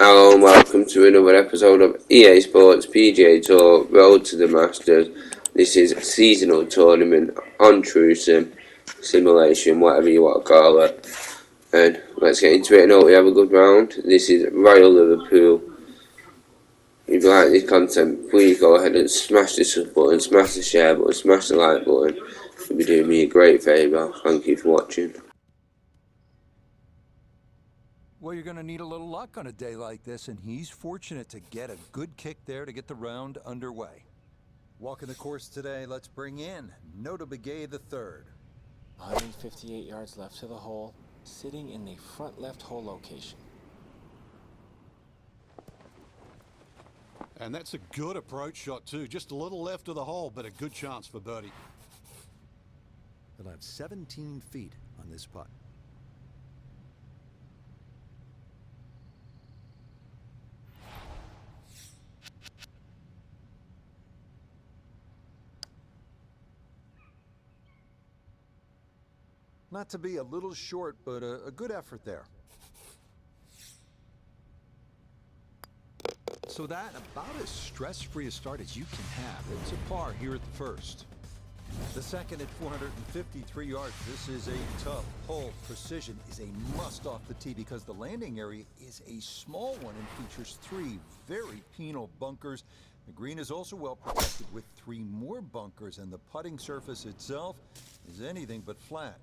Hello and welcome to another episode of EA Sports PGA Tour Road to the Masters. This is a seasonal tournament on True Sim, simulation, whatever you want to call it. And let's get into it and hope we have a good round. This is Royal Liverpool. If you like this content, please go ahead and smash the sub button, smash the share button, smash the like button. You'll be doing me a great favour. Thank you for watching. Well, you're going to need a little luck on a day like this, and he's fortunate to get a good kick there to get the round underway. Walking the course today, let's bring in Nota Begay the third. 158 yards left to the hole, sitting in the front left hole location. And that's a good approach shot too. Just a little left of the hole, but a good chance for birdie. He'll have 17 feet on this putt. Not to be a little short, but a good effort there. So that about as stress-free a start as you can have. It's a par here at the first. The second at 453 yards. This is a tough hole. Precision is a must off the tee because the landing area is a small one and features 3 very penal bunkers. The green is also well protected with 3 more bunkers, and the putting surface itself is anything but flat.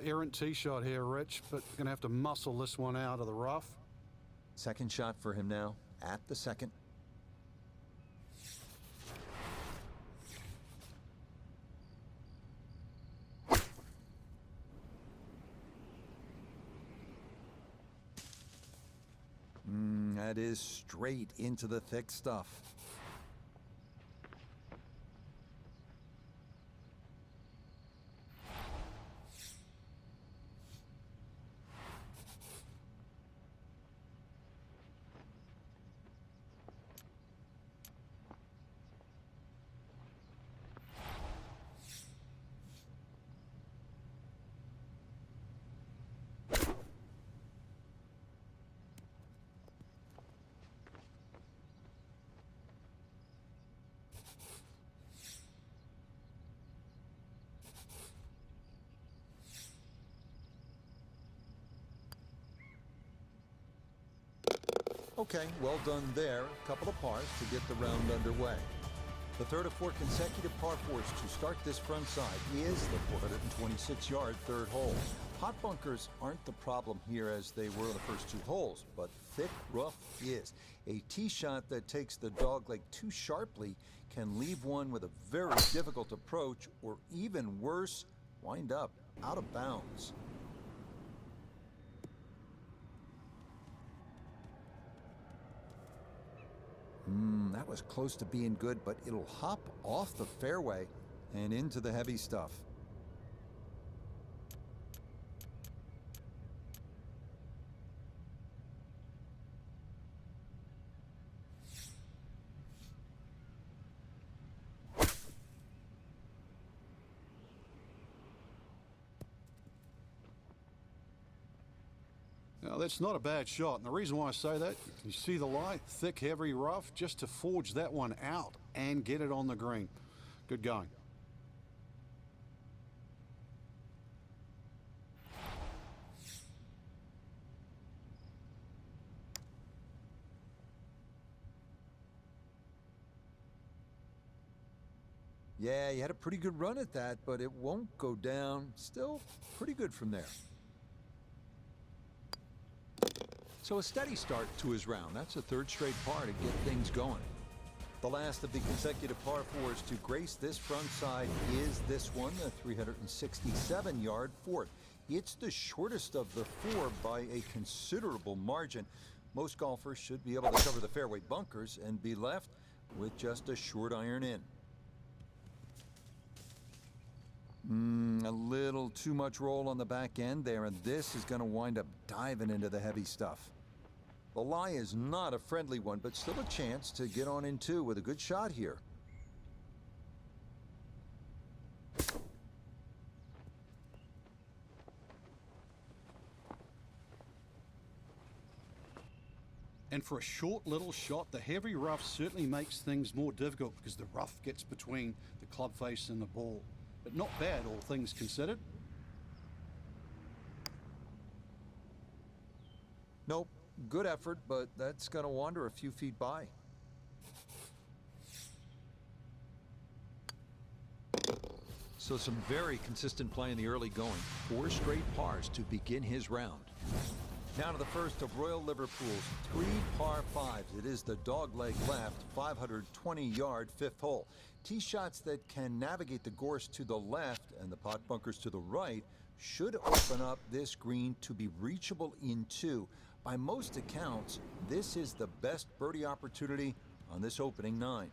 Errant tee shot here, Rich, but going to have to muscle this one out of the rough. Second shot for him now at the second. That is straight into the thick stuff. Okay, well done there. A couple of pars to get the round underway. The third of 4 consecutive par 4s to start this front side is the 426-yard third hole. Hot bunkers aren't the problem here as they were the first 2 holes, but thick rough is. A tee shot that takes the dogleg too sharply can leave one with a very difficult approach, or even worse, wind up out of bounds. That was close to being good, but it'll hop off the fairway and into the heavy stuff. Now, that's not a bad shot, and the reason why I say that, you see the lie, thick, heavy, rough, just to forge that one out and get it on the green. Good going. Yeah, you had a pretty good run at that, but it won't go down. Still pretty good from there. So a steady start to his round. That's a third straight par to get things going. The last of the consecutive par 4s to grace this front side is this one, the 367-yard fourth. It's the shortest of the 4 by a considerable margin. Most golfers should be able to cover the fairway bunkers and be left with just a short iron in. A little too much roll on the back end there, and this is going to wind up diving into the heavy stuff. The lie is not a friendly one, but still a chance to get on in 2 with a good shot here. And for a short little shot, the heavy rough certainly makes things more difficult because the rough gets between the club face and the ball. But not bad, all things considered. Nope, good effort, but that's going to wander a few feet by. So some very consistent play in the early going. 4 straight pars to begin his round. Now to the first of Royal Liverpool's 3 par 5s. It is the dogleg left, 520-yard 5th hole. Tee shots that can navigate the gorse to the left and the pot bunkers to the right should open up this green to be reachable in 2. By most accounts, this is the best birdie opportunity on this opening 9.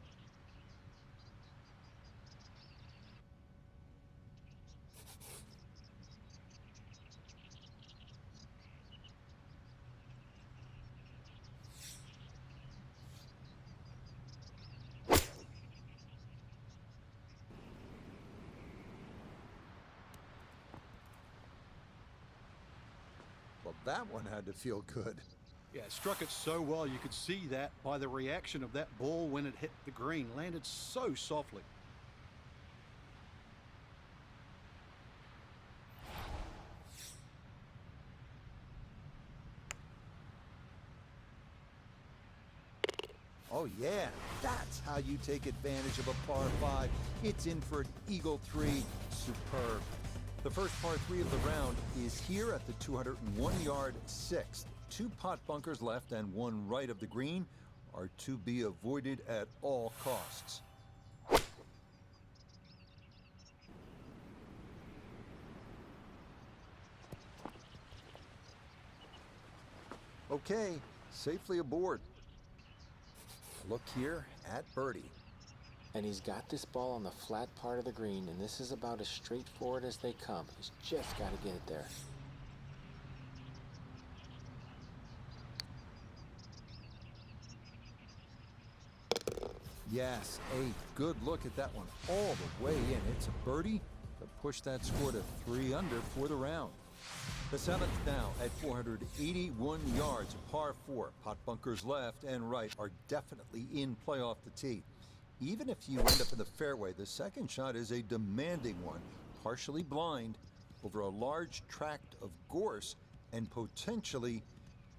Well, that one had to feel good. Yeah, it struck it so well. You could see that by the reaction of that ball when it hit the green. Landed so softly. Oh yeah, that's how you take advantage of a par 5. It's in for an eagle 3. Superb. The first par 3 of the round is here at the 201-yard 6th. 2 pot bunkers left and 1 right of the green are to be avoided at all costs. Okay, safely aboard. Look here at birdie. And he's got this ball on the flat part of the green, and this is about as straightforward as they come. He's just got to get it there. Yes, a good look at that one all the way in. It's a birdie to push that score to 3 under for the round. The 7th now at 481 yards, a par 4. Pot bunkers left and right are definitely in play off the tee. Even if you end up in the fairway, the second shot is a demanding one, partially blind, over a large tract of gorse and potentially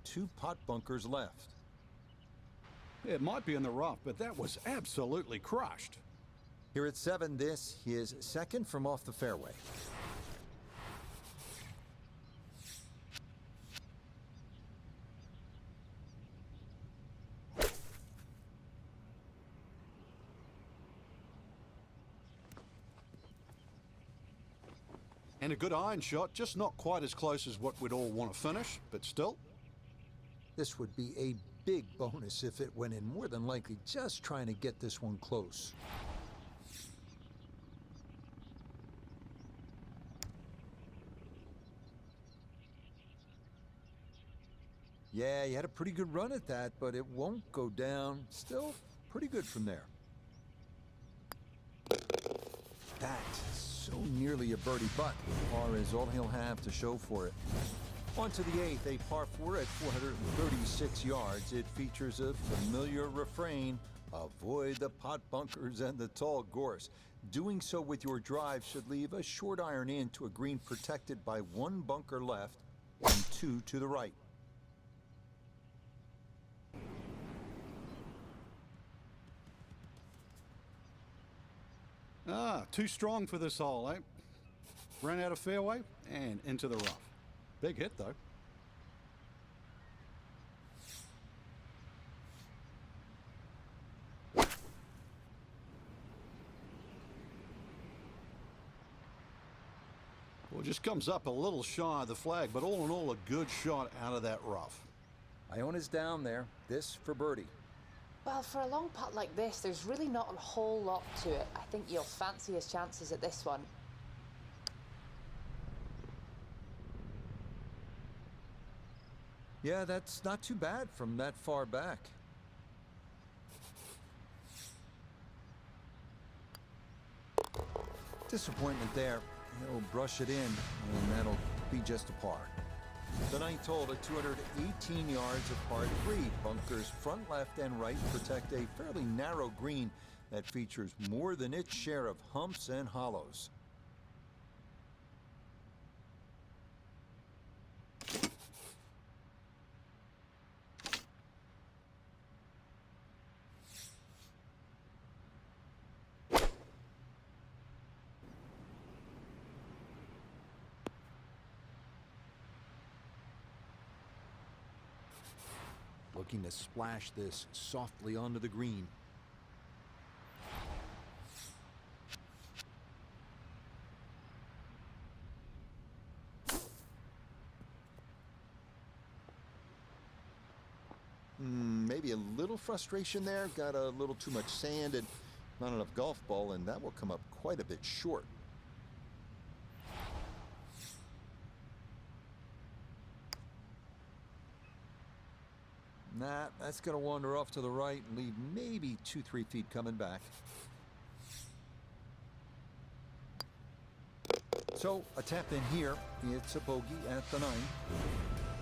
2 pot bunkers left. It might be in the rough, but that was absolutely crushed. Here at 7, this his second from off the fairway. And a good iron shot, just not quite as close as what we'd all want to finish, but still. This would be a big bonus if it went in, more than likely just trying to get this one close. Yeah, he had a pretty good run at that, but it won't go down. Still pretty good from there. That's so nearly a birdie, but par is all he'll have to show for it. On to the 8th, a par 4 at 436 yards. It features a familiar refrain: avoid the pot bunkers and the tall gorse. Doing so with your drive should leave a short iron in to a green protected by 1 bunker left and 2 to the right. Too strong for this hole, eh? Ran out of fairway and into the rough. Big hit, though. Well, just comes up a little shy of the flag, but all in all, a good shot out of that rough. Iona's down there. This for birdie. Well, for a long putt like this, there's really not a whole lot to it. I think you'll fancy his chances at this one. Yeah, that's not too bad from that far back. Disappointment there. He'll brush it in, and that'll be just a par. The ninth hole at 218 yards of par 3. Bunkers front, left, and right protect a fairly narrow green that features more than its share of humps and hollows. Looking to splash this softly onto the green. Maybe a little frustration there. Got a little too much sand and not enough golf ball, and that will come up quite a bit short. Nah, that's going to wander off to the right and leave maybe 2-3 feet coming back. So a tap in here. It's a bogey at the 9.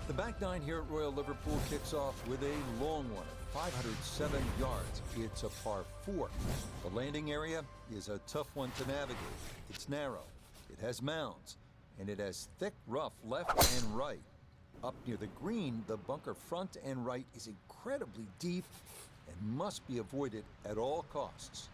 The back 9 here at Royal Liverpool kicks off with a long one at 507 yards. It's a par 4. The landing area is a tough one to navigate. It's narrow, it has mounds, and it has thick rough left and right. Up near the green, the bunker front and right is incredibly deep and must be avoided at all costs.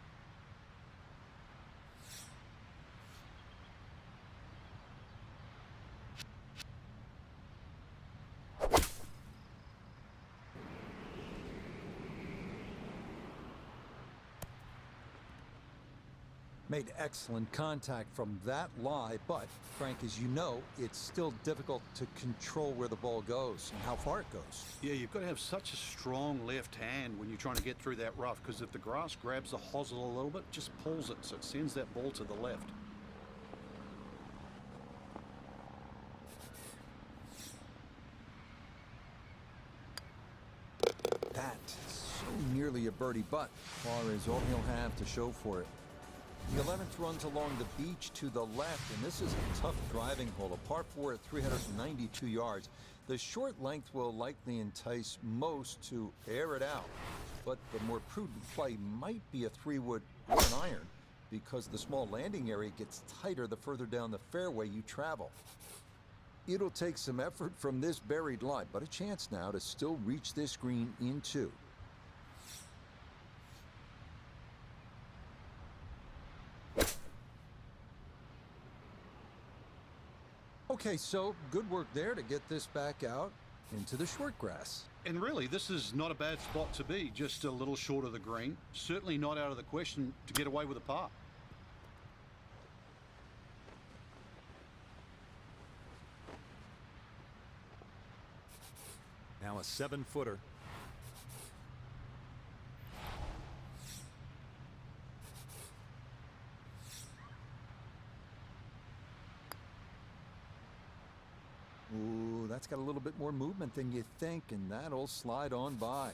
Made excellent contact from that lie, but, Frank, as you know, it's still difficult to control where the ball goes and how far it goes. Yeah, you've got to have such a strong left hand when you're trying to get through that rough, because if the grass grabs the hosel a little bit, it just pulls it, so it sends that ball to the left. That so nearly a birdie, but par is all he'll have to show for it. The 11th runs along the beach to the left, and this is a tough driving hole, a par 4 at 392 yards. The short length will likely entice most to air it out, but the more prudent play might be a 3-wood or an iron, because the small landing area gets tighter the further down the fairway you travel. It'll take some effort from this buried lie, but a chance now to still reach this green in 2. Okay, so good work there to get this back out into the short grass. And really, this is not a bad spot to be, just a little short of the green. Certainly not out of the question to get away with a par. Now a 7-footer. Ooh, that's got a little bit more movement than you think, and that'll slide on by.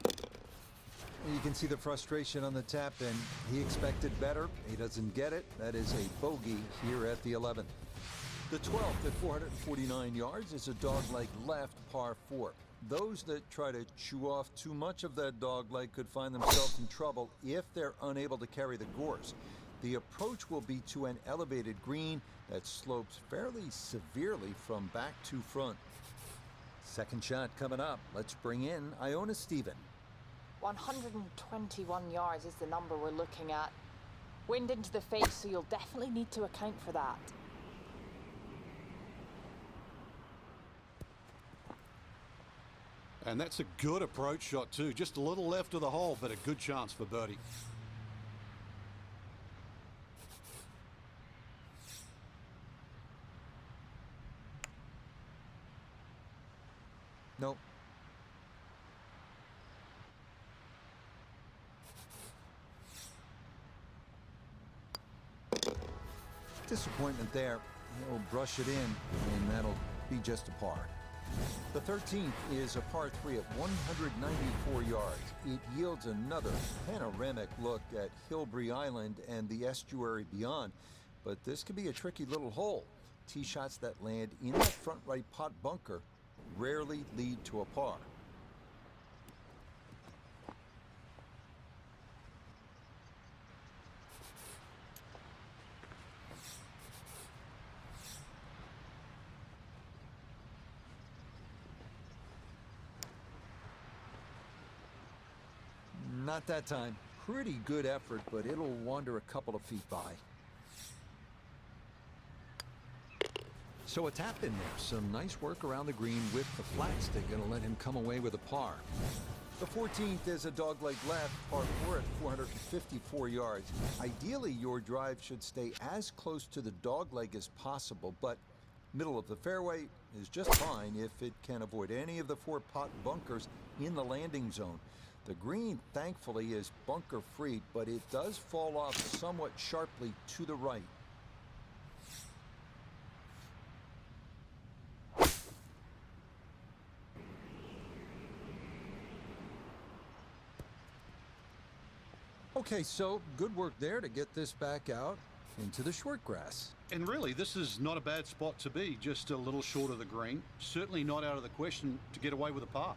You can see the frustration on the tap in. He expected better. He doesn't get it. That is a bogey here at the 11th. The 12th at 449 yards is a dogleg left par 4. Those that try to chew off too much of that dogleg could find themselves in trouble if they're unable to carry the gorse. The approach will be to an elevated green that slopes fairly severely from back to front. Second shot coming up. Let's bring in Iona Stephen. 121 yards is the number we're looking at. Wind into the face, so you'll definitely need to account for that. And that's a good approach shot too. Just a little left of the hole, but a good chance for birdie. Nope. Disappointment there. He'll brush it in, and that'll be just a par. The 13th is a par 3 at 194 yards. It yields another panoramic look at Hilbury Island and the estuary beyond, but this could be a tricky little hole. tee shots that land in that front right pot bunker rarely lead to a par. Not that time. Pretty good effort, but it'll wander a couple of feet by. So a tap in there. Some nice work around the green with the flat stick. Going to let him come away with a par. The 14th is a dogleg left, par 4 at 454 yards. Ideally, your drive should stay as close to the dogleg as possible, but middle of the fairway is just fine if it can avoid any of the 4 pot bunkers in the landing zone. The green, thankfully, is bunker-free, but it does fall off somewhat sharply to the right. Okay, so good work there to get this back out into the short grass. And really, this is not a bad spot to be, just a little short of the green. Certainly not out of the question to get away with a par.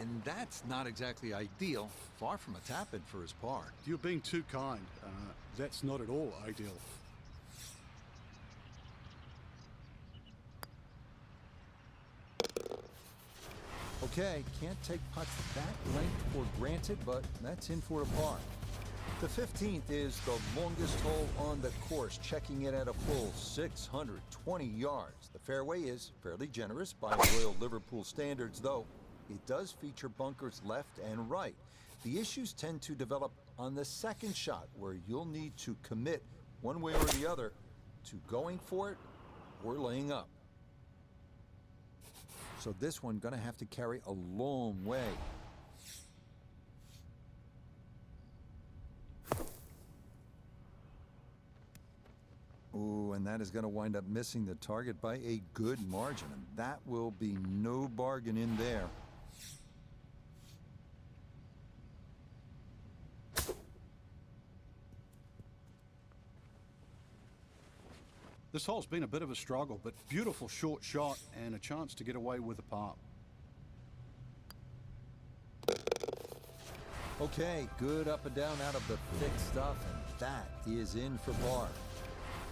And that's not exactly ideal. Far from a tap-in for his par. You're being too kind. That's not at all ideal. Okay, can't take putts that length for granted, but that's in for a par. The 15th is the longest hole on the course, checking it at a full 620 yards. The fairway is fairly generous by Royal Liverpool standards, though it does feature bunkers left and right. The issues tend to develop on the second shot, where you'll need to commit one way or the other to going for it or laying up. So this one gonna have to carry a long way. Ooh, and that is gonna wind up missing the target by a good margin, and that will be no bargain in there. This hole's been a bit of a struggle, but beautiful short shot and a chance to get away with a par. Okay, good up and down out of the thick stuff, and that is in for par.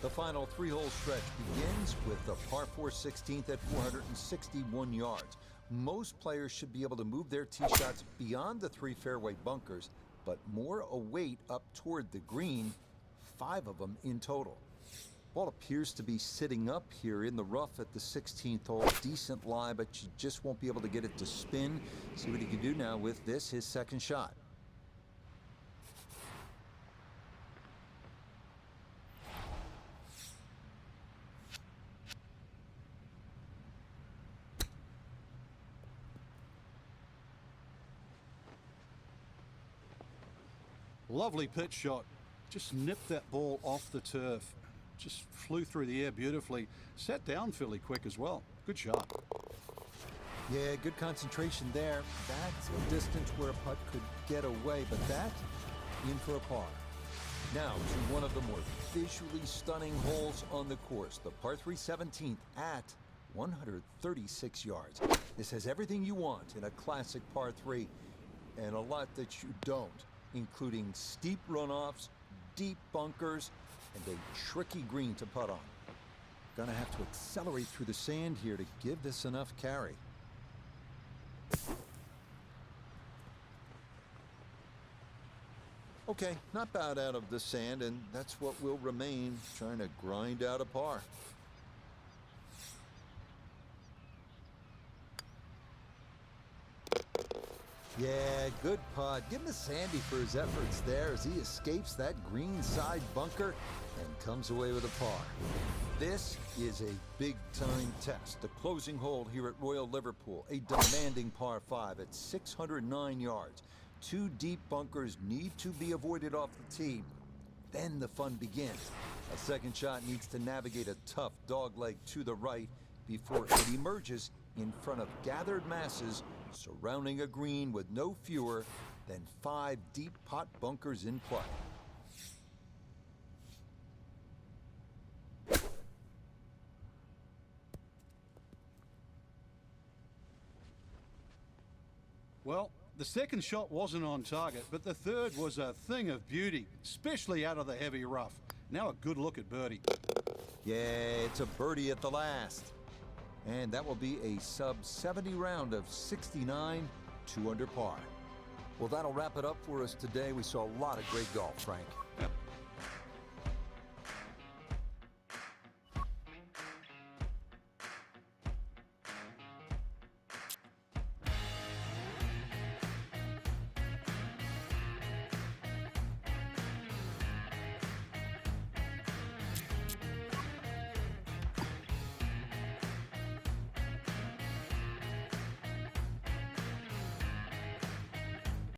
The final 3-hole stretch begins with the par 4 16th at 461 yards. Most players should be able to move their tee shots beyond the 3 fairway bunkers, but more await up toward the green, 5 of them in total. Ball appears to be sitting up here in the rough at the 16th hole. Decent lie, but you just won't be able to get it to spin. See what he can do now with this, his second shot. Lovely pitch shot. Just nipped that ball off the turf. Just flew through the air beautifully. Sat down fairly quick as well. Good shot. Yeah, good concentration there. That's a distance where a putt could get away, but that in for a par. Now to one of the more visually stunning holes on the course, the par 3 17th at 136 yards. This has everything you want in a classic par 3, and a lot that you don't, including steep runoffs, deep bunkers, and a tricky green to putt on. Gonna have to accelerate through the sand here to give this enough carry. Okay, not bad out of the sand, and that's what will remain, trying to grind out a par. Yeah, good putt. Give him a Sandy for his efforts there as he escapes that green side bunker and comes away with a par. This is a big-time test. The closing hole here at Royal Liverpool, a demanding par 5 at 609 yards. 2 deep bunkers need to be avoided off the tee. Then the fun begins. A second shot needs to navigate a tough dogleg to the right before it emerges in front of gathered masses surrounding a green with no fewer then 5 deep pot bunkers in play. Well, the second shot wasn't on target, but the third was a thing of beauty, especially out of the heavy rough. Now a good look at birdie. Yeah, it's a birdie at the last. And that will be a sub-70 round of 69, 2 under par. Well, that'll wrap it up for us today. We saw a lot of great golf, Frank. Yep.